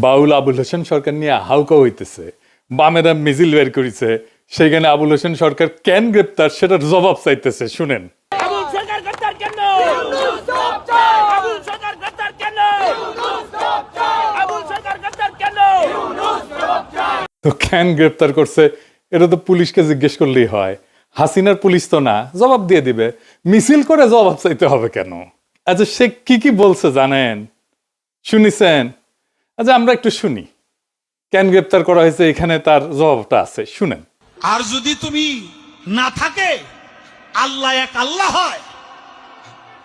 বাউল আবুল হোসেন সরকার নিয়ে হাউকা হইতেছে, বামেরা মিছিল বের করেছে, সেখানে আবুল হোসেন সরকার কেন গ্রেপ্তার সেটার জবাব চাইতেছে। শুনেন। আবুল সরকার গ্রেপ্তার কেন? আবুল সরকার গ্রেপ্তার কেন? আবুল সরকার গ্রেপ্তার কেন? তো কেন গ্রেপ্তার করছে এটা তো পুলিশকে জিজ্ঞেস করলেই হয়। হাসিনার পুলিশ তো না, জবাব দিয়ে দিবে। মিছিল করে জবাব চাইতে হবে কেন? আচ্ছা, সে কি কি বলছে জানেন? শুনিছেন? আচ্ছা, আমরা একটু শুনি কেন গ্রেপ্তার করা হয়েছে, এখানে তার জবাবটা আছে, শুনেন। আর যদি তুমি না থাকে, আল্লাহ এক আল্লাহ হয়,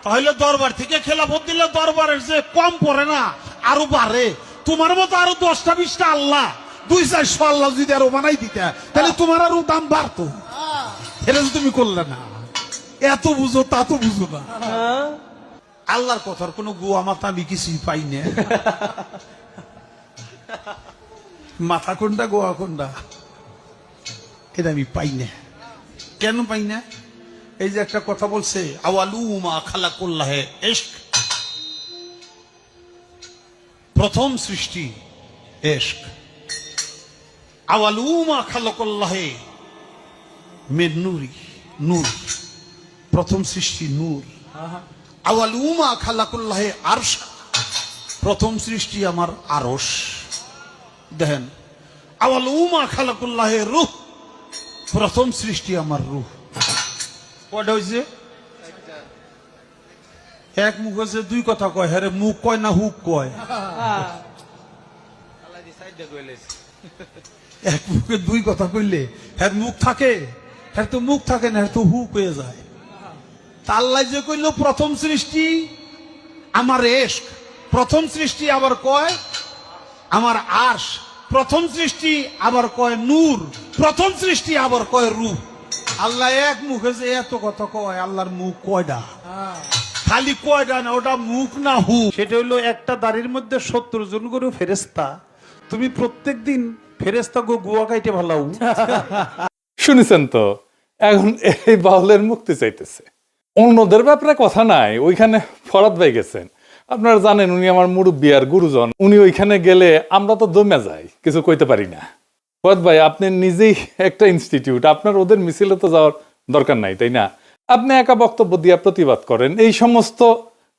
তাহলে দরবার থেকে খেলাফত দিলে দরবারের যে কম পড়ে না, আরো বাড়ে। তোমার মতো আরো 10টা 20টা আল্লাহ, 200-400 আল্লাহ যদি আরো বানাই দিতে, তাহলে তোমার আরো দাম বাড়তো। এটা যদি তুমি করলে না, এত বুঝো তা তো বুঝো না। আল্লাহর কথার কোনো গোয়া মাথা আমি কিছুই পাই না। মাথা কোনটা গোয়া কোনটা এটা আমি পাই না। কেন পাই না? এই যে একটা কথা বলছে, আওয়ালুমা খালাকুল্লাহে ইশক, প্রথম সৃষ্টি ইশক। আওয়ালুমা খালাকুল্লাহে মিন নূরি, নূর, প্রথম সৃষ্টি নূর। আওয়ালুমা খালাকুল্লাহে আরশ, প্রথম সৃষ্টি আমার আরশ। দেখেন, আওয়ালুমা খালাকুল্লাহে রূহ, প্রথম সৃষ্টি আমার রূহ। কয়টা হয়েছে? এক মুখ হয়েছে, দুই কথা কয়। হ্যাঁ, মুখ কয় না হুক কয়? এক মুখে দুই কথা কইলে হ্যাঁ মুখ থাকে, হ্যাঁ তো মুখ থাকে না, হ্যাঁ তো হুক হয়ে যায়। আল্লাহ যে কইল প্রথম সৃষ্টি আমার ইশক, প্রথম সৃষ্টি আবার কয় আমার আরশ, প্রথম সৃষ্টি আবার কয় নূর, প্রথম সৃষ্টি আবার কয় রূহ। আল্লাহ এক মুখে যে এত কথা কয়, আল্লাহর মুখ কয়টা? খালি কয়টা না, ওটা মুখ না হু। সেটা হইলো একটা দাড়ির মধ্যে 70 জন করে ফেরেশতা। তুমি প্রত্যেকদিন ফেরেশতা গো গুয়া কাইটে ভালাও। শুনেছেন তো? এখন এই বাউলের মুক্তি চাইতেছে, অন্যদের ব্যাপারে কথা নাই। ওইখানে ফরাদ ভাই গেছেন, আপনারা জানেন উনি আমার মুরব্বী আর গুরুজন। উনি ওইখানে গেলে আমরা তো দমে যাই, কিছু কইতে পারি না। ফরাদ ভাই, আপনি নিজেই একটা ইনস্টিটিউট, আপনার ওদের মিছিলে তো যাওয়ার দরকার নাই, তাই না? আপনি একা বক্তব্য দিয়ে প্রতিবাদ করেন। এই সমস্ত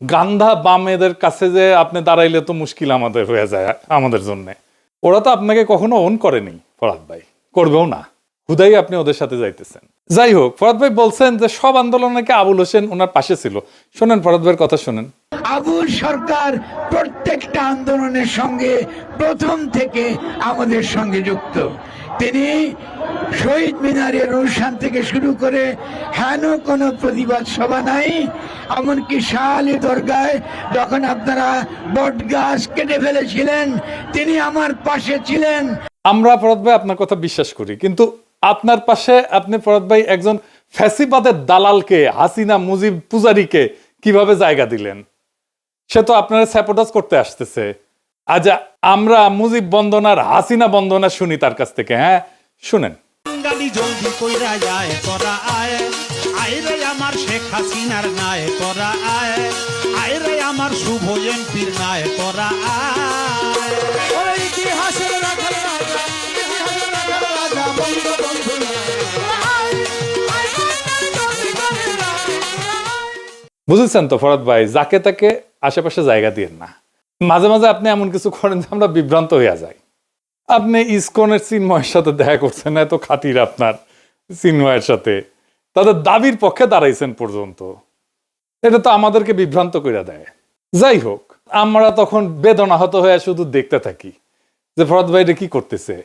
গান্ধা বামেদের কাছে যে আপনি দাঁড়াইলে তো মুশকিল আমাদের হয়ে যায়, আমাদের জন্য। ওরা তো আপনাকে কখনো অন করেনি ফরাদ ভাই, করবেও না। হুদাই আপনি ওদের সাথে যাইতেছেন। যাই হোক, ফরাদ ভাই বলছেন যে সব আন্দোলন নাকি আবুল হোসেন ওনার পাশে ছিল। শোনেন ফরাদ ভাইয়ের কথা শোনেন। আবুল সরকার প্রত্যেকটা আন্দোলনের সঙ্গে প্রথম থেকে আমাদের সঙ্গে যুক্ত। তিনি শহীদ মিনারের অনুষ্ঠান থেকে শুরু করে হেন কোনো প্রতিবাদ সভা নাই, এমনকি শাহ আলী দরগায় যখন আপনারা বট গাছ কেটে ফেলেছিলেন, তিনি আমার পাশে ছিলেন। আমরা ফরাদ ভাই আপনার কথা বিশ্বাস করি, কিন্তু আপনার পাশে আপনি ফরাদ ভাই একজন ফ্যাসিবাদের দালালকে, হাসিনা মুজিব পূজারীকে কিভাবে জায়গা দিলেন? সে তো আপনারা স্যাপোটাস করতে আসতেছে। আজ আমরা মুজিব বন্দনার হাসিনা বন্দনা শুনি তার কাছ থেকে। হ্যাঁ, শুনেন। গালি জলদি কইরা যায় তোরা আয়, আয় রে আমার শেখ হাসিনার নাই তোরা আয়, আয় রে আমার শুভ এমপির নাই তোরা আয়। ওই ইতিহাসের রাখাল রাজা, ইতিহাসের রাখাল রাজা বঙ্গবন্ধু বুঝেছেন তো ফরাদ ভাই, যাকে তাকে আশেপাশে জায়গা দিয়েন না। মাঝে মাঝে আপনি এমন কিছু করেন যে আমরা বিভ্রান্ত হইয়া যাই। আপনি ইসকনের চিন্ময়ের সাথে দেখা করছেন, এত খাতির আপনার চিন্ময়ের সাথে, তাদের দাবির পক্ষে দাঁড়াইছেন পর্যন্ত। এটা তো আমাদেরকে বিভ্রান্ত করে দেয়। যাই হোক, আমরা তখন বেদনাহত হয়ে শুধু দেখতে থাকি যে ফরাদ ভাই এটা কি করতেছে।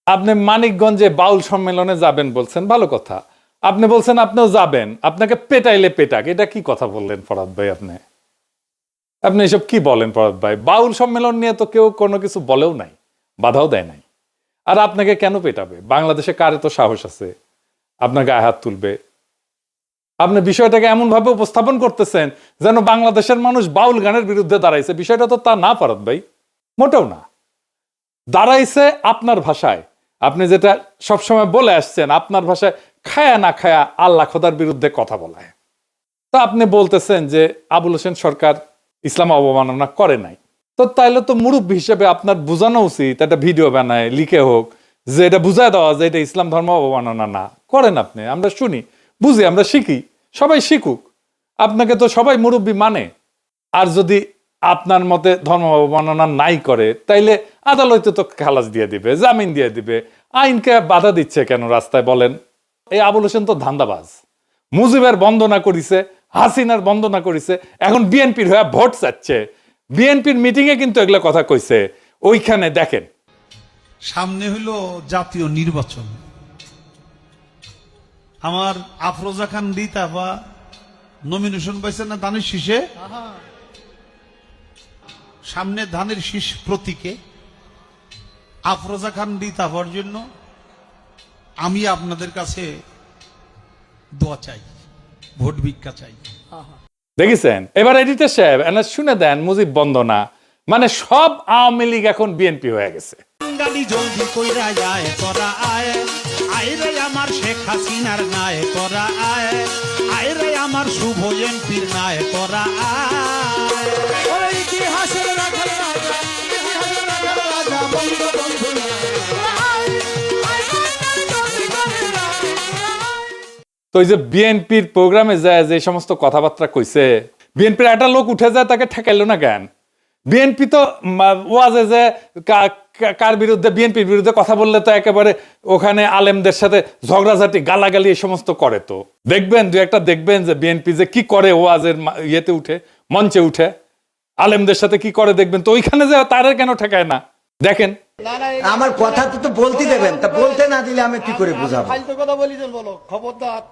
আপনি মানিকগঞ্জে বাউল সম্মেলনে যাবেন বলছেন, ভালো কথা। আপনি বলছেন আপনিও যাবেন, আপনাকে পেটাইলে পেটাক, এটা কি কথা বললেন ফরাদ ভাই? আপনি এসব কি বলেন ফরাদ ভাই? বাউল সম্মেলন নিয়ে তো কেউ কোনো কিছু বলেও নাই, বাধাও দেয় নাই। আর আপনাকে কেন পেটাবে? বাংলাদেশে কার এত সাহস আছে আপনার গায়ে হাত তুলবে? আপনি বিষয়টাকে এমন ভাবে উপস্থাপন করতেছেন যেন বাংলাদেশের মানুষ বাউল গানের বিরুদ্ধে দাঁড়াইছে। বিষয়টা তো তা না ফরাদ ভাই, মোটেও না। দাঁড়াইছে আপনার ভাষায়, আপনি যেটা সবসময় বলে আসছেন, আপনার ভাষায় খায়া না খায়া আল্লাহ খোদার বিরুদ্ধে কথা বলায়। তা আপনি বলতেছেন যে আবুল হোসেন সরকার ইসলাম অবমাননা করে নাই। তো তাইলে তো মুরব্বী হিসেবে আপনার বোঝানো উচিত, একটা ভিডিও বানায় লিখে হোক, যে এটা বুঝায় দেওয়া যে এটা ইসলাম ধর্ম অবমাননা না। করেন আপনি, আমরা শুনি, বুঝি, আমরা শিখি, সবাই শিখুক। আপনাকে তো সবাই মুরব্বী মানে। আর যদি আপনার মতে ধর্ম অবমাননা নাই করে, তাইলে আদালতে তো খালাস দিয়ে দিবে, জামিন দিয়ে দিবে। আইনকে বাধা দিচ্ছে কেন রাস্তায় বলেন? এই আবুল হোসেন তো ধান্দাবাজ। মুজিবের বন্দনা করিছে, হাসিনার বন্দনা করিছে, এখন বিএনপির হয়ে ভোট চাচ্ছে। বিএনপির মিটিং এ কিন্তু এগুলো কথা কইছে। ওইখানে দেখেন, সামনে হইল জাতীয় নির্বাচন। আমার আফরোজা খান রিতাফা নমিনেশন পাইছে না ধানের শীষে। সামনে ধানের শীষ প্রতীকে আফরোজা খান রিতাফার জন্য আমি আপনাদের কাছে দোয়া চাই, ভোট ভিক্ষা চাই। দেখেছেন? এবার এডিটর সাহেব এনা শুনে দেন মুজিব বন্দনা। মানে সব আওয়ামী লীগ এখন বিএনপি হয়ে গেছে। গালি জলদি কইরা যায় তোরা আয়, আয় রে আমার শেখ হাসিনার নায় তোরা আয়, আয় রে আমার শুভ এমপির নায় তোরা আয়। ওরে ইতিহাসের রাখাল রাজা, ইতিহাসের রাখাল রাজা বঙ্গবন্ধু আয়, আয় জলদি কইরা তো এই যে বিএনপির প্রোগ্রামে যায় যে সমস্ত কথাবার্তা কইছে, বিএনপির একটা লোক উঠে যায়, তাকে ঠেকাইলো না কেন? বিএনপি তো ওয়াজে যে কার বিরুদ্ধে, বিএনপির বিরুদ্ধে কথা বললে তো একেবারে ওখানে আলেমদের সাথে ঝগড়াঝাটি, গালাগালি এই সমস্ত করে। তো দেখবেন, দু একটা দেখবেন যে বিএনপি যে কি করে ওয়াজের ইয়েতে উঠে, মঞ্চে উঠে আলেমদের সাথে কি করে দেখবেন। তো ওইখানে যে তারা কেন ঠেকায় না দেখেন। আমার কথা তো বলতে দেবেন, তা বলতে না দিলে আমি কি করে বুঝাবো? ফালতু কথা বলি দেন, বলো খবরদার।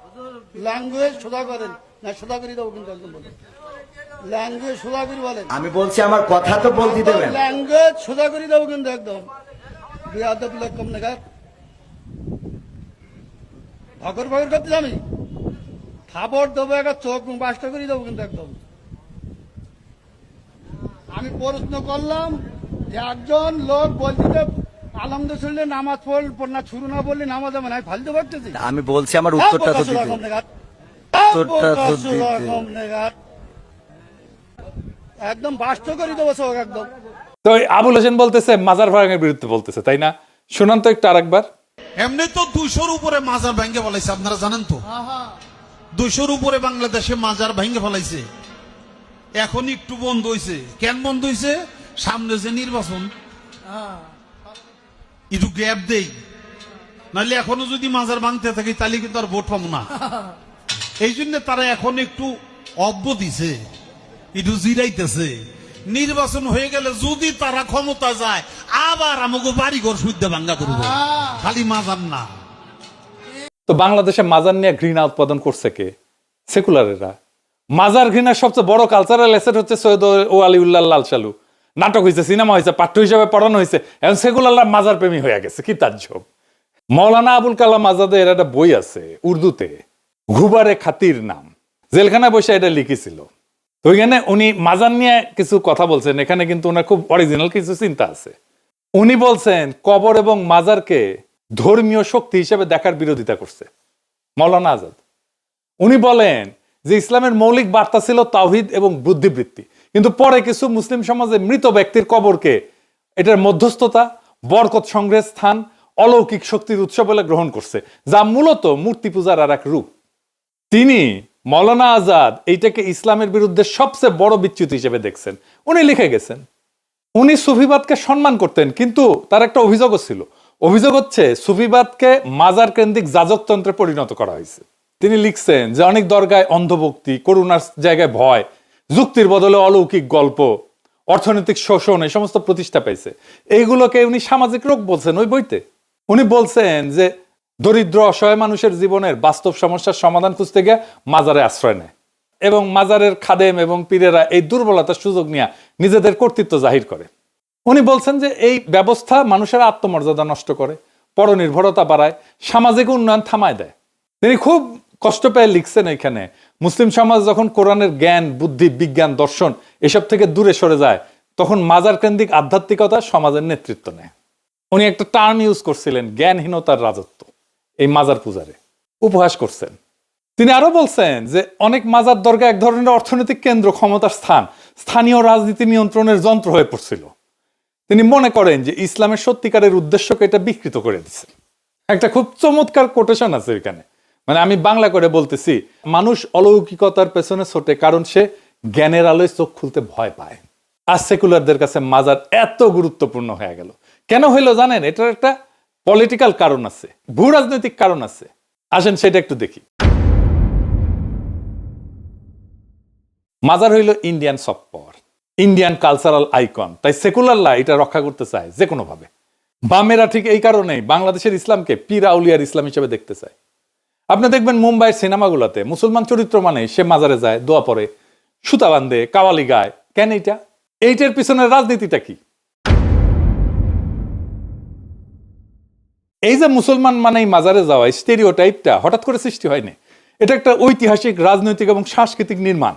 ল্যাঙ্গুয়েজ সোজা করেন না, সোজা করে দেবো কিন্তু একদম বলেন। ল্যাঙ্গুয়েজ সোজা করে বলেন। আমি বলছি আমার কথা তো বলতে দেবেন। ল্যাঙ্গুয়েজ সোজা করে দেবো কিন্তু একদম। বিয়াদব লোক কম নাগাদ ভগর ভগর করতে জানি, খাবার দেবো, একটা চোখ বাসটা করে দেবো কিন্তু একদম। আমি প্রশ্ন করলাম যে একজন লোক বলছে আলহামদুলিল্লাহ নামাজ পড় না, শুরু না বললে নামাজ হবে না, ফালতু ভাবতেছি। আমি বলছি আমার উত্তরটা তো দিতে। উত্তরটা তো দিতে। একদম বাস্ত করে দেবো সব একদম। তো আবুল হোসেন বলতেছে মাজার ভাঙের বিরুদ্ধে বলতেছে, তাই না? শুনান তো একটু আরেকবার। এমনি তো 200-র উপরে মাজার ভেঙে ফেলাইছে, আপনারা জানেন তো। 200-র উপরে বাংলাদেশে মাজার ভেঙে ফেলাইছে। এখন একটু বন্ধ হয়েছে। কেন বন্ধ হয়েছে? সামনে যে নির্বাচন, একটু গ্যাপ দেই, নাহলে এখনো যদি মাজার ভাঙতে থাকি তাহলে কিন্তু আর ভোট পাবো না। এই জন্য তারা এখন একটু অব্য দিছে, একটু জিরাইতেছে। নির্বাচন হয়ে গেলে যদি তারা ক্ষমতা যায়, আবার আমাকে বাড়িঘর শুদ্ধ ভাঙ্গা করবো, খালি মাজার না। তো বাংলাদেশে মাজার নিয়ে ঘৃণা উৎপাদন করছে কে? সেকুলারেরা। মাজার ঘৃণার সবচেয়ে বড় কালচারাল অ্যাসেট হচ্ছে সৈয়দ ও আলিউল্লাহ লাল সালু। নাটক হয়েছে, সিনেমা হয়েছে, পাঠ্য হিসাবে পড়ানো হয়েছে। এখন সেকুলাররা মাজার প্রেমী হয়ে গেছে। কি তাজ্জব! মৌলানা আবুল কালাম আজাদের একটা বই আছে উর্দুতে, ঘুবারে খাতির নাম, জেলখানায় বসে এটা লিখেছিল। তো ওইখানে উনি মাজার নিয়ে কিছু কথা বলছেন। এখানে কিন্তু ওনার খুব অরিজিনাল কিছু চিন্তা আছে। উনি বলছেন কবর এবং মাজারকে ধর্মীয় শক্তি হিসেবে দেখার বিরোধিতা করছে মৌলানা আজাদ। উনি বলেন যে ইসলামের মৌলিক বার্তা ছিল তাওহীদ এবং বুদ্ধিবৃত্তি, কিন্তু পরে কিছু মুসলিম সমাজে মৃত ব্যক্তির কবরকে এটার মধ্যস্থতা, বরকত সংগ্রহের স্থান, অলৌকিক শক্তির উৎস বলে গ্রহণ করছে, যা মূলত মূর্তি পূজার আর এক রূপ। তিনি মৌলানা আজাদ এইটাকে ইসলামের বিরুদ্ধে সবচেয়ে বড় বিচ্যুতি হিসেবে দেখছেন। উনি লিখে গেছেন উনি সুফিবাদকে সম্মান করতেন, কিন্তু তার একটা অভিযোগও ছিল। অভিযোগ হচ্ছে সুফিবাদকে মাজার কেন্দ্রিক যাজকতন্ত্রে পরিণত করা হয়েছে। তিনি লিখছেন যে অনেক দরগায় অন্ধভক্তি, করুণার জায়গায় ভয়, যুক্তির বদলে অলৌকিক গল্প, অর্থনৈতিক শোষণ, এই সমস্ত প্রতিষ্ঠা পাইছে। এইগুলোকে উনি সামাজিক রোগ বলছেন ওই বইতে। উনি বলছেন যে দরিদ্র অসহায় মানুষের জীবনের বাস্তব সমস্যার সমাধান খুঁজতে গিয়ে মাজারে আশ্রয় নেয়, এবং মাজারের খাদেম এবং পীরেরা এই দুর্বলতার সুযোগ নিয়ে নিজেদের কর্তৃত্ব জাহির করে। উনি বলছেন যে এই ব্যবস্থা মানুষের আত্মমর্যাদা নষ্ট করে, পরনির্ভরতা বাড়ায়, সামাজিক উন্নয়ন থামায় দেয়। তিনি খুব কষ্ট পেয়ে লিখছেন এখানে, মুসলিম সমাজ যখন কোরআনের জ্ঞান, বুদ্ধি, বিজ্ঞান, দর্শন এসব থেকে দূরে সরে যায়, তখন মাজার কেন্দ্রিক আধ্যাত্মিকতা সমাজের নেতৃত্ব নেয়। উনি একটা টার্ম ইউজ করছিলেন, জ্ঞানহীনতার রাজত্ব, এই মাজার পূজারে উপহাস করছেন। তিনি আরো বলছেন যে অনেক মাজার দরগা এক ধরনের অর্থনৈতিক কেন্দ্র, ক্ষমতার স্থান, স্থানীয় রাজনীতি নিয়ন্ত্রণের যন্ত্র হয়ে পড়ছিল। তিনি মনে করেন যে ইসলামের সত্যিকারের উদ্দেশ্যকে এটা বিকৃত করে দিচ্ছে। একটা খুব চমৎকার কোটেশন আছে এখানে, মানে আমি বাংলা করে বলতেছি, মানুষ অলৌকিকতার পেছনে ছোটে কারণ সে জ্ঞানের আলোয় চোখ খুলতে ভয় পায়। আর সেকুলারদের কাছে মাজার এত গুরুত্বপূর্ণ হয়ে গেল কেন হইলো জানেন? এটার একটা পলিটিক্যাল কারণ আছে, ভূ রাজনৈতিক কারণ আছে। আসেন সেটা একটু দেখি। মাজার হইল Indian soft power, Indian cultural icon, তাই সেকুলাররা এটা রক্ষা করতে চায় যে কোনো ভাবে। বামেরা ঠিক এই কারণেই বাংলাদেশের ইসলামকে পীর আউলিয়ার ইসলাম হিসেবে দেখতে চায়। আপনি দেখবেন মুম্বাইয়ের সিনেমাগুলোতে মুসলমান চরিত্র মানে সে মাজারে যায়, দোয়া পড়ে, সুতা বান্ধে, কাওয়ালি গায়। কেন এইটার পিছনের রাজনীতিটা কি? এই যে মুসলমান মানেই মাজারে যাওয়া স্টেরিওটাইপটা হঠাৎ করে সৃষ্টি হয়নি। এটা একটা ঐতিহাসিক, রাজনৈতিক এবং সাংস্কৃতিক নির্মাণ,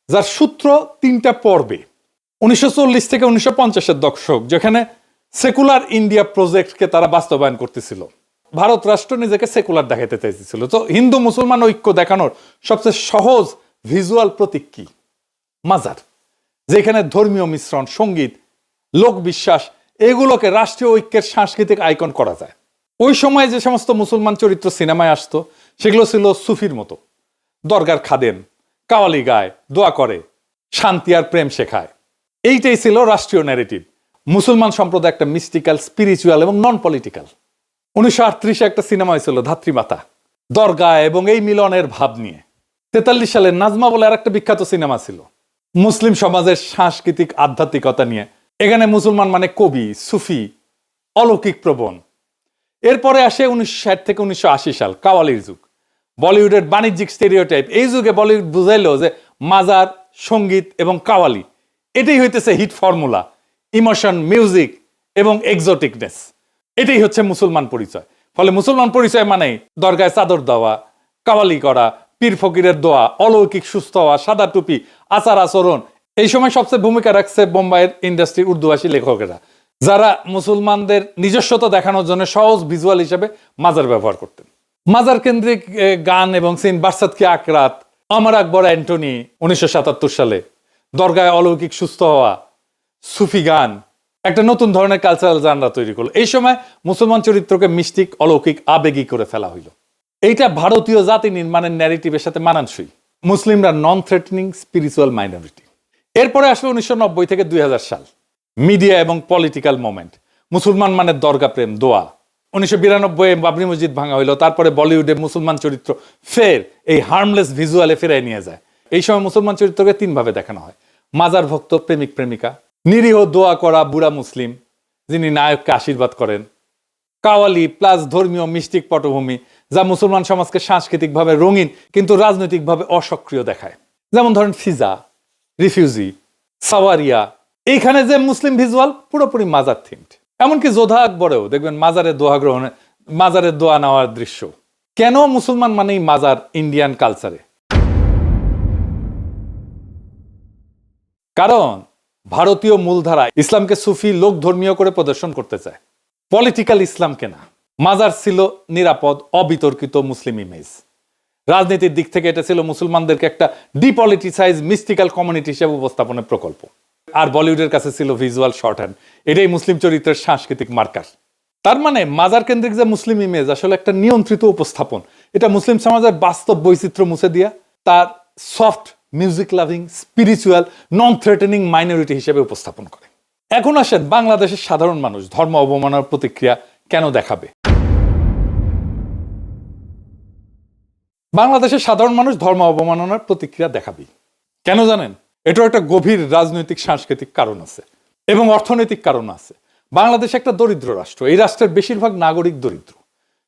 যার সূত্র 3টা পর্বে। 1940 থেকে 1950-এর দশক, যেখানে সেকুলার ইন্ডিয়া প্রজেক্টকে তারা বাস্তবায়ন করতেছিল। ভারত রাষ্ট্র নিজেকে সেকুলার দেখাতে চাইছিল। তো হিন্দু মুসলমান ঐক্য দেখানোর সবচেয়ে সহজ ভিজুয়াল প্রতীক কি? মাজার, যেখানে ধর্মীয় মিশ্রণ, সঙ্গীত, লোকবিশ্বাস এগুলোকে রাষ্ট্রীয় ঐক্যের সাংস্কৃতিক আইকন করা যায়। ওই সময় যে সমস্ত মুসলমান চরিত্র সিনেমায় আসতো সেগুলো ছিল সুফির মতো, দরগার খাদেম, কাওয়ালি গায়, দোয়া করে, শান্তি আর প্রেম শেখায়। এইটাই ছিল রাষ্ট্রীয় ন্যারেটিভ। মুসলমান সম্প্রদায় একটা মিস্টিক্যাল, স্পিরিচুয়াল এবং নন পলিটিক্যাল। 1938-এ একটা সিনেমা হয়েছিল ধাত্রীমাতা, দরগা এবং এই মিলনের ভাব নিয়ে। 43 সালে নাজমা বলে আর একটা বিখ্যাত সিনেমা ছিল মুসলিম সমাজের সাংস্কৃতিক আধ্যাত্মিকতা নিয়ে। এখানে মুসলমান মানে কবি, সুফি, অলৌকিক প্রবণ। এরপরে আসে 1960 থেকে 1980 সাল, কাওয়ালির যুগ, বলিউডের বাণিজ্যিক স্টেরিওটাইপ। এই যুগে বলিউড বুঝাইলো যে মাজার, সঙ্গীত এবং কাওয়ালি এটাই হইতেছে হিট ফর্মুলা, ইমোশন, মিউজিক এবং এক্সোটিকনেস। এটাই হচ্ছে মুসলমান পরিচয়। ফলে মুসলমান পরিচয় মানে দরগায় চাদর দেওয়া, কাওয়ালি করা, পীর ফকিরের দোয়া, অলৌকিক সুস্থ হওয়া, সাদা টুপি, আচার আচরণ। এই সময় সবচেয়ে ভূমিকা রাখছে বোম্বাইয়ের ইন্ডাস্ট্রির উর্দুভাষী লেখকেরা, যারা মুসলমানদের নিজস্বতা দেখানোর জন্য সহজ ভিজুয়াল হিসেবে মাজার ব্যবহার করতেন। মাজার কেন্দ্রিক গান এবং সিন, বারসাত কি আকরাত, আমার আকবর অ্যান্টনি 1977 সালে, দরগায় অলৌকিক সুস্থ হওয়া, সুফি গান একটা নতুন ধরনের কালচারাল জানরা তৈরি করলো। এই সময় মুসলমান চরিত্রকে মিস্টিক, অলৌকিক, আবেগী করে ফেলা হইল। এইটা ভারতীয় জাতি নির্মাণের ন্যারেটিভের সাথে মানানসই। মুসলিমরা নন থ্রেটনিং স্পিরিচুয়াল মাইনরিটি। এরপরে আসলো 1990 থেকে 2000 সাল, মিডিয়া এবং পলিটিক্যাল মোমেন্ট। মুসলমান মানে দরগা প্রেম, দোয়া। 1992-এ বাবরি মসজিদ ভাঙা হইলো। তারপরে বলিউডে মুসলমান চরিত্র ফের এই হার্মলেস ভিজুয়ালে ফেরাই নিয়ে যায়। এই সময় মুসলমান চরিত্রকে 3 ভাবে দেখানো হয়: মাজার ভক্ত, প্রেমিক প্রেমিকা, নিরীহ দোয়া করা বুড়া মুসলিম যিনি নায়ককে আশীর্বাদ করেন, কাওয়ালি প্লাস ধর্মীয় মিস্টিক পটভূমি, যা মুসলমান সমাজকে সাংস্কৃতিকভাবে রঙিন কিন্তু রাজনৈতিকভাবে অসক্রিয় দেখায়। যেমন ধরেন ফিজা, রিফিউজি, সাওয়ারিয়া। এইখানে যে মুসলিম ভিজুয়াল পুরোপুরি মাজার থিমড। এমনকি যোধা আকবরেও দেখবেন মাজারের দোয়া গ্রহণে, মাজারের দোয়া নেওয়ার দৃশ্য। কেন মুসলমান মানেই মাজার ইন্ডিয়ান কালচারে? কারণ ভারতীয় মূলধারা ইসলামকে সুফি, লোক ধর্মীয় করে প্রদর্শন করতে চায়, পলিটিক্যাল ইসলামকে না। মাজার ছিল নিরাপদ, অবিতর্কিত মুসলিম ইমেজ। রাজনীতির দিক থেকে এটা ছিল মুসলমানদেরকে একটা ডিপলিটিসাইজ, মিস্টিক্যাল কমিউনিটি হিসেবে উপস্থাপনের প্রকল্প। আর বলিউডের কাছে ছিল ভিজুয়াল শর্ট হ্যান্ড। এটাই মুসলিম চরিত্রের সাংস্কৃতিক মার্কার। তার মানে মাজার কেন্দ্রিক যে মুসলিম ইমেজ আসলে একটা নিয়ন্ত্রিত উপস্থাপন। এটা মুসলিম সমাজের বাস্তব বৈচিত্র্য মুছে দিয়া তার সফট, মিউজিক লাভিং, স্পিরিচুয়াল, নন থ্রেটেনিং মাইনরিটি হিসেবে উপস্থাপন করে। এখন আসেন, বাংলাদেশের সাধারণ মানুষ ধর্ম অবমাননার প্রতিক্রিয়া কেন দেখাবে? বাংলাদেশের সাধারণ মানুষ ধর্ম অবমাননার প্রতিক্রিয়া দেখাবে কেন জানেন? এটার একটা গভীর রাজনৈতিক, সাংস্কৃতিক কারণ আছে এবং অর্থনৈতিক কারণ আছে। বাংলাদেশ একটা দরিদ্র রাষ্ট্র। এই রাষ্ট্রের বেশিরভাগ নাগরিক দরিদ্র।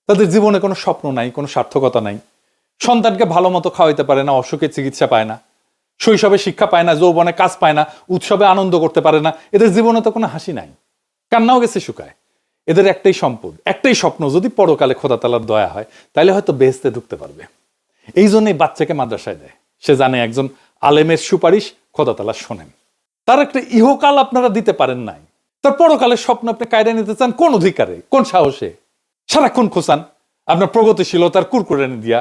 তাদের জীবনে কোনো স্বপ্ন নাই, কোনো সার্থকতা নাই। সন্তানকে ভালো মতো খাওয়াইতে পারে না, অসুখে চিকিৎসা পায় না, শৈশবে শিক্ষা পায় না, যৌবনে কাজ পায় না, উৎসবে আনন্দ করতে পারে না। এদের জীবনে তো কোনো হাসি নাই, কান্নাও গেছে শুকায়। এদের একটাই সম্পদ, একটাই স্বপ্ন, যদি পরকালে খোদা তাআলার দয়া হয় তাহলে হয়তো বেহেশতে ঢুকতে পারবে। এই জন্যই বাচ্চাকে মাদ্রাসায় দেয়। সে জানে একজন আলেমের সুপারিশ খোদা তাআলা শোনেন। তার একটা ইহকাল আপনারা দিতে পারেন নাই, তার পরকালের স্বপ্ন আপনি কায়দা নিতে চান কোন অধিকারে, কোন সাহসে? সারাক্ষণ খোঁচান আপনার প্রগতিশীলতার কুরকুরানি দিয়া।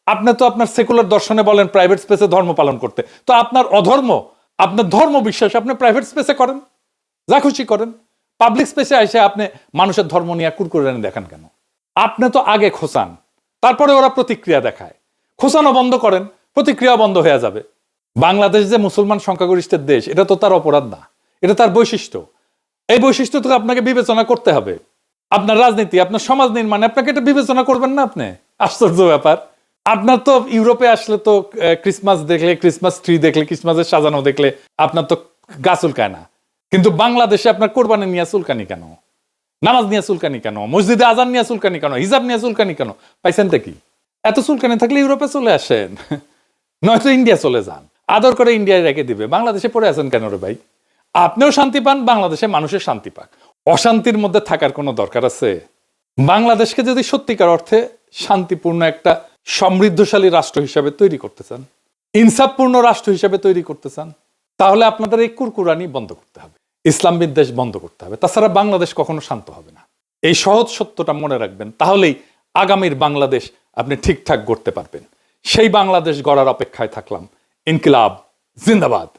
আপনি তো আপনার সেকুলার দর্শনে বলেন প্রাইভেট স্পেসে ধর্ম পালন করতে, তো আপনার অধর্ম আপনার ধর্ম বিশ্বাস আপনি প্রাইভেট স্পেসে করেন, যা খুশি করেন। পাবলিক স্পেসে এসে আপনি মানুষের ধর্ম নিয়ে কুরকুরে দেখান কেন? আপনি তো আগে খোঁচান, তারপরে ওরা প্রতিক্রিয়া দেখায়। খোঁচানো বন্ধ করেন, প্রতিক্রিয়া বন্ধ হয়ে যাবে। বাংলাদেশ যে মুসলমান সংখ্যাগরিষ্ঠের দেশ, এটা তো তার অপরাধ না, এটা তার বৈশিষ্ট্য। এই বৈশিষ্ট্য তো আপনাকে বিবেচনা করতে হবে। আপনার রাজনীতি, আপনার সমাজ নির্মাণে আপনাকে এটা বিবেচনা করবেন না আপনি? আশ্চর্য ব্যাপার। আপনার তো ইউরোপে আসলে তো ক্রিসমাস দেখলে, ক্রিসমাস ট্রি দেখলে, ক্রিসমাসের সাজানো দেখলে আপনার তো গা চুলকায় না। কিন্তু বাংলাদেশে আপনার কোরবানি নিয়ে চুলকানি কেন? নামাজ নিয়ে চুলকানি কেন? মসজিদে আজান নিয়ে চুলকানি কেন? হিজাব নিয়ে চুলকানি কেন? পাইছেনটা কি? এত চুলকানি থাকলে ইউরোপে চলে আসেন, নয়তো ইন্ডিয়া চলে যান। আদর করে ইন্ডিয়ায় রেখে দিবে। বাংলাদেশে পড়ে আছেন কেন রে ভাই? আপনিও শান্তি পান, বাংলাদেশে মানুষের শান্তি পাক। অশান্তির মধ্যে থাকার কোনো দরকার আছে? বাংলাদেশকে যদি সত্যিকার অর্থে শান্তিপূর্ণ একটা সমৃদ্ধশালী রাষ্ট্র হিসাবে তৈরি করতে চান, ইনসাফপূর্ণ রাষ্ট্র হিসাবে তৈরি করতে চান, তাহলে আপনাদের এই কুরকুরানি বন্ধ করতে হবে, ইসলাম বিদ্বেষ বন্ধ করতে হবে। তাছাড়া বাংলাদেশ কখনো শান্ত হবে না। এই সহজ সত্যটা মনে রাখবেন, তাহলেই আগামীর বাংলাদেশ আপনি ঠিকঠাক গড়তে পারবেন। সেই বাংলাদেশ গড়ার অপেক্ষায় থাকলাম। ইনকিলাব জিন্দাবাদ।